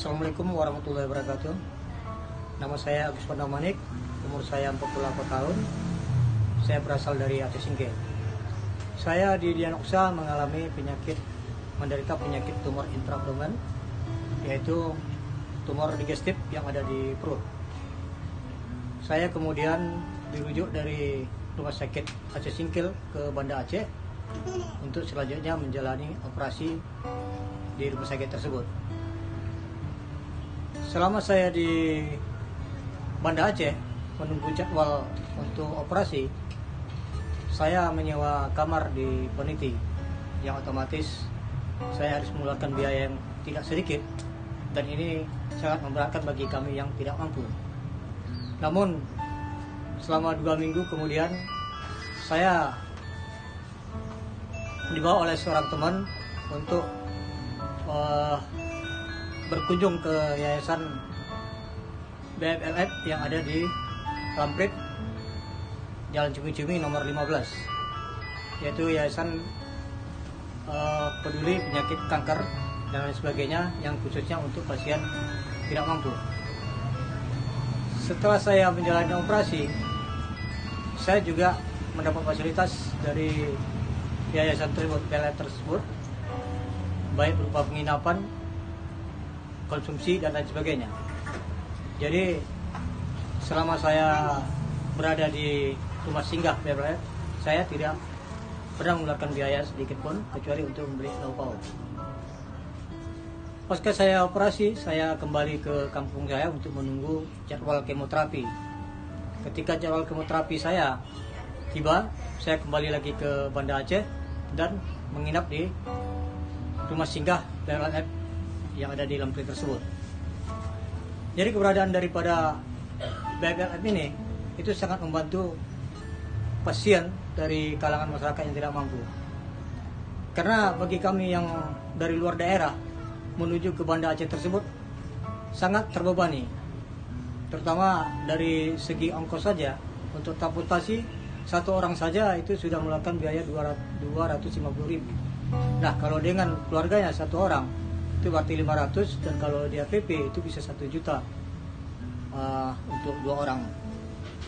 Assalamualaikum warahmatullahi wabarakatuh. Nama saya Agus Pandamanik, umur saya 48 tahun. Saya berasal dari Aceh Singkil. Saya didiagnosa menderita penyakit tumor intraabdomen, yaitu tumor digestif yang ada di perut. Saya kemudian dirujuk dari Rumah Sakit Aceh Singkil ke Banda Aceh untuk selanjutnya menjalani operasi di rumah sakit tersebut. Selama saya di Banda Aceh menunggu jadwal untuk operasi, saya menyewa kamar di Peniti, yang otomatis saya harus mengeluarkan biaya yang tidak sedikit, dan ini sangat memberatkan bagi kami yang tidak mampu. Namun selama 2 minggu kemudian saya dibawa oleh seorang teman untuk berkunjung ke yayasan BFLF yang ada di Lamprit, Jalan Cumi-Cumi nomor 15, yaitu yayasan peduli penyakit kanker dan lain sebagainya, yang khususnya untuk pasien tidak mampu. Setelah saya menjalani operasi, saya juga mendapat fasilitas dari yayasan tersebut, BFLF tersebut, baik berupa penginapan, konsumsi, dan lain sebagainya. Jadi selama saya berada di rumah singgah BFLF, saya tidak pernah mengeluarkan biaya sedikit pun, kecuali untuk membeli lauk pauk. Pasca saya operasi, saya kembali ke kampung saya untuk menunggu jadwal kemoterapi. Ketika jadwal kemoterapi saya tiba, saya kembali lagi ke Banda Aceh dan menginap di rumah singgah BFLF yang ada di Lamprit tersebut. Jadi keberadaan daripada BFLF ini itu sangat membantu pasien dari kalangan masyarakat yang tidak mampu. Karena bagi kami yang dari luar daerah menuju ke Banda Aceh tersebut sangat terbebani, terutama dari segi ongkos saja. Untuk transportasi satu orang saja itu sudah melakukan biaya 250.000. Nah, kalau dengan keluarganya satu orang itu berarti 500, dan kalau dia PP itu bisa 1 juta untuk 2 orang.